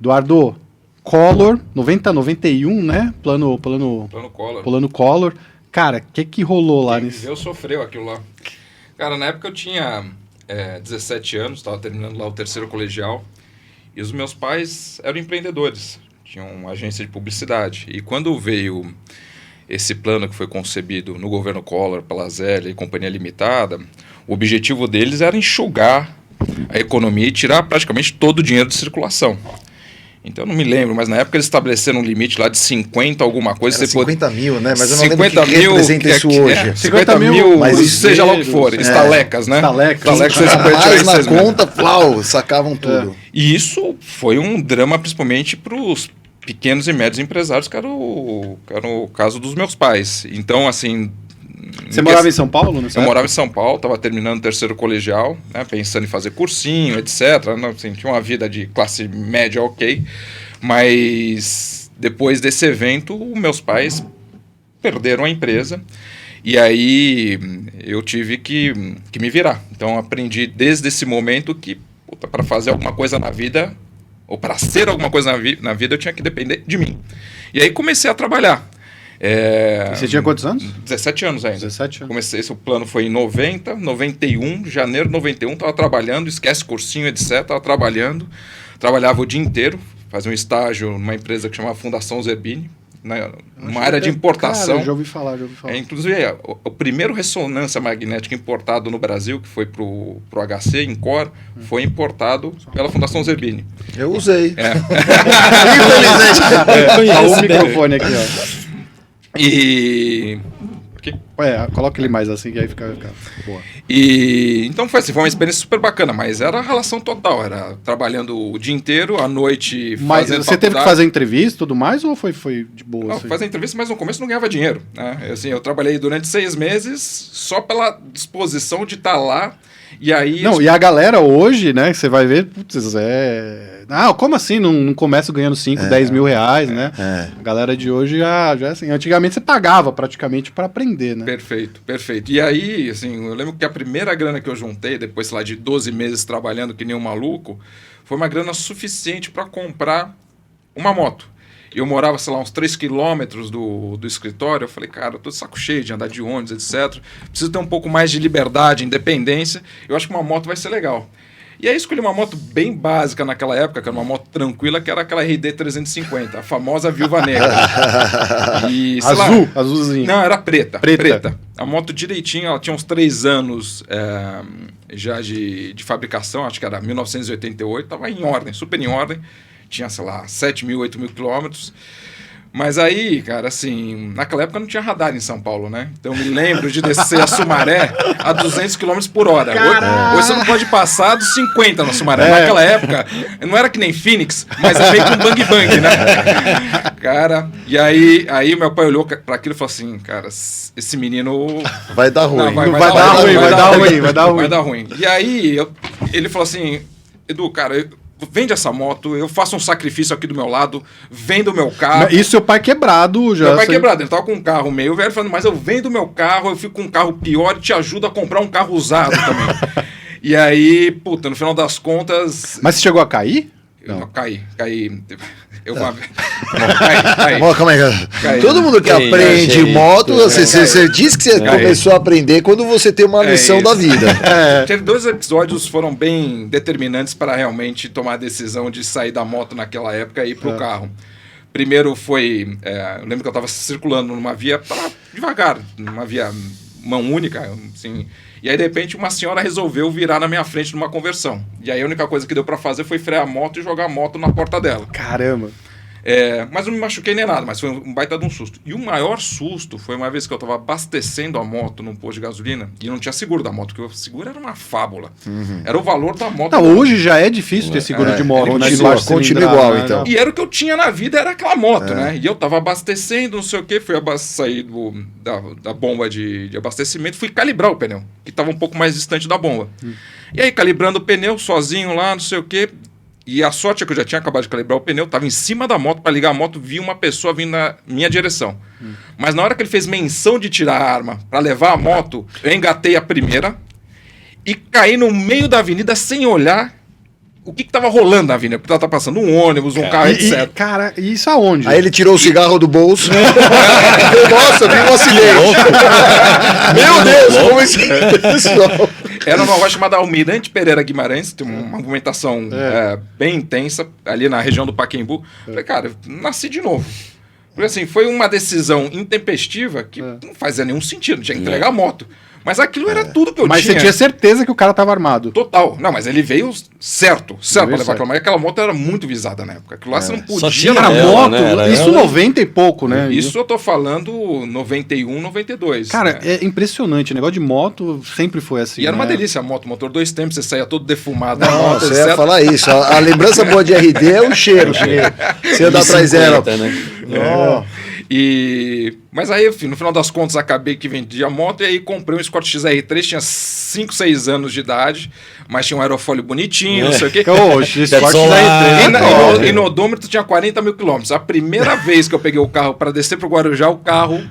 Eduardo, Collor, 90, 91, né? Plano Collor. Plano Collor. Cara, o que rolou lá Quem nisso? viveu sofreu aquilo lá. Cara, na época eu tinha 17 anos, estava terminando lá o terceiro colegial, e os meus pais eram empreendedores, tinham uma agência de publicidade. E quando veio esse plano que foi concebido no governo Collor, pela Zélia e Companhia Limitada, o objetivo deles era enxugar a economia e tirar praticamente todo o dinheiro de circulação. Então, eu não me lembro, mas na época eles estabeleceram um limite lá de 50 alguma coisa. Era 50 mil, né? Mas eu não lembro 50 o que mil, representa isso hoje. 50 mil, mas seja lá o que for, estalecas, né? Estalecas. Mais na conta, plau, sacavam tudo. E isso foi um drama principalmente para os pequenos e médios empresários, que era o caso dos meus pais. Então, assim... Você morava em São Paulo? Eu morava em São Paulo, estava terminando o terceiro colegial, né, pensando em fazer cursinho, etc. Assim, tinha uma vida de classe média ok, mas depois desse evento, meus pais perderam a empresa e aí eu tive que me virar. Então aprendi desde esse momento que para fazer alguma coisa na vida, ou para ser alguma coisa na vida, eu tinha que depender de mim. E aí comecei a trabalhar. Você tinha quantos anos? 17 anos ainda. 17 anos. Comecei, esse plano foi em 90, 91, janeiro de 91, estava trabalhando, esquece cursinho, etc. Estava trabalhando, trabalhava o dia inteiro, fazia um estágio numa empresa que chamava Fundação Zerbini, numa área de importação. Cara, já ouvi falar. Inclusive, o primeiro ressonância magnética importado no Brasil, que foi para o HC, Incor, foi importado pela Fundação Zerbini. Eu usei. Olha o microfone aqui, ó. E... coloca ele mais assim, que aí fica boa. E então foi uma experiência super bacana, mas era a relação total, era trabalhando o dia inteiro, à noite mas fazendo você teve que fazer entrevista e tudo mais, ou foi de boa? Não, assim? fazer entrevista, mas no começo não ganhava dinheiro, né? Assim, eu trabalhei durante 6 meses só pela disposição de estar lá. E aí... Não, e a galera hoje, né, você vai ver, putz, como assim? Não começa ganhando 5, 10 mil reais, né? A galera de hoje já assim, antigamente você pagava praticamente para aprender, né? Perfeito. E aí, assim, eu lembro que a primeira grana que eu juntei, depois, sei lá, de 12 meses trabalhando que nem um maluco, foi uma grana suficiente para comprar uma moto. Eu morava, sei lá, uns 3 quilômetros do escritório. Eu falei, cara, eu tô de saco cheio de andar de ônibus, etc. Preciso ter um pouco mais de liberdade, independência. Eu acho que uma moto vai ser legal. E aí escolhi uma moto bem básica naquela época, que era uma moto tranquila, que era aquela RD 350, a famosa Viúva Negra. E, azulzinha. Não, era preta. A moto direitinho, ela tinha uns 3 anos já de fabricação, acho que era 1988, estava em ordem, super em ordem. Tinha, sei lá, 7 mil, 8 mil quilômetros. Mas aí, cara, assim, naquela época não tinha radar em São Paulo, né? Então eu me lembro de descer a Sumaré a 200 km por hora. Hoje você não pode passar dos 50 na Sumaré. Naquela época, não era que nem Phoenix, mas é meio que um bang-bang, né? Cara, e aí meu pai olhou para aquilo e falou assim, cara, esse menino... Vai dar ruim. Vai dar ruim. E aí ele falou assim, Edu, cara... Vende essa moto, eu faço um sacrifício aqui do meu lado, vendo o meu carro. E seu pai quebrado já? Meu pai quebrado, ele tava com um carro meio velho, falando, mas eu vendo o meu carro, eu fico com um carro pior e te ajudo a comprar um carro usado também. E aí, no final das contas... Mas você chegou a cair? Eu caí. Eu caí. Todo mundo que aprende moto, você diz que você começou a aprender quando você tem uma lição da vida. Teve 2 episódios que foram bem determinantes para realmente tomar a decisão de sair da moto naquela época e ir pro carro. Primeiro foi, eu lembro que eu estava circulando numa via, tava devagar, numa via mão única, assim... E aí, de repente, uma senhora resolveu virar na minha frente numa conversão. E aí, a única coisa que deu pra fazer foi frear a moto e jogar a moto na porta dela. Caramba! Mas não me machuquei nem nada, mas foi um baita de um susto. E o maior susto foi uma vez que eu estava abastecendo a moto num posto de gasolina e não tinha seguro da moto, porque o seguro era uma fábula. Era o valor da moto. Hoje já é difícil ter seguro de moto. Continua igual, então. E era o que eu tinha na vida, era aquela moto, né? E eu estava abastecendo, não sei o quê, fui sair da bomba de abastecimento, fui calibrar o pneu, que estava um pouco mais distante da bomba. E aí, calibrando o pneu, sozinho lá, não sei o quê... E a sorte é que eu já tinha acabado de calibrar o pneu, estava em cima da moto para ligar a moto, vi uma pessoa vindo na minha direção. Mas na hora que ele fez menção de tirar a arma para levar a moto, eu engatei a primeira e caí no meio da avenida sem olhar o que tava rolando na avenida, porque ela tá passando um ônibus, um carro, etc. Cara, e isso aonde? Aí ele tirou o cigarro do bolso. Nossa, vi um acidente. Meu Deus, como isso? Era uma rua chamada Almirante Pereira Guimarães, tem uma movimentação bem intensa, ali na região do Pacaembu. Falei, cara, nasci de novo. Porque assim, foi uma decisão intempestiva que não fazia nenhum sentido, tinha que entregar a moto. Mas aquilo era tudo que eu tinha. Mas você tinha certeza que o cara tava armado? Total. Não, mas ele veio certo pra levar aquela moto. Aquela moto era muito visada na época. Aquilo lá você não podia... Só tinha Era ela, moto, né? isso 90 e pouco, né? Isso eu tô falando 91, 92. Cara, né? é impressionante. O negócio de moto sempre foi assim. E era uma né? delícia a moto. Motor 2 tempos, você saía todo defumado da Não, moto, você etc. ia falar isso. A lembrança boa de RD é o cheiro. Você anda atrás dela. Né? Mas aí, enfim, no final das contas, acabei que vendi a moto e aí comprei um Escort XR3, tinha 5, 6 anos de idade, mas tinha um aerofólio bonitinho, não sei o quê. Oxe, Escort E no odômetro tinha 40 mil quilômetros. A primeira vez que eu peguei o carro para descer pro Guarujá, o carro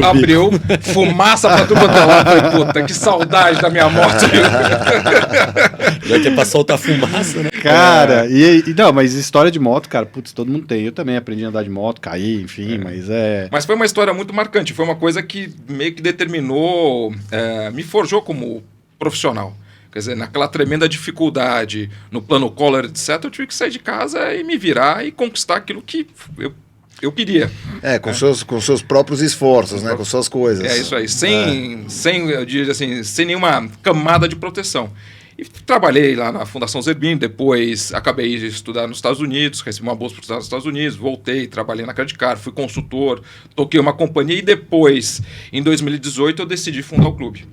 abriu, fumaça pra tudo quanto é lado. Falei, puta, que saudade da minha moto. Já que é pra soltar fumaça, né? Cara, não, mas história de moto, cara, putz, todo mundo tem. Eu também aprendi a andar de moto, caí, enfim, mas é... Mas foi uma história muito marcante, foi uma coisa que meio que determinou, me forjou como profissional. Quer dizer, naquela tremenda dificuldade, no plano Collor, etc., eu tive que sair de casa e me virar e conquistar aquilo que eu queria. Com seus próprios esforços, né? Com suas coisas. É isso aí, eu diria assim, sem nenhuma camada de proteção. E trabalhei lá na Fundação Zerbini, depois acabei de estudar nos Estados Unidos, recebi uma bolsa para estudar nos Estados Unidos, voltei, trabalhei na Credit Card, fui consultor, toquei uma companhia e depois, em 2018, eu decidi fundar o clube.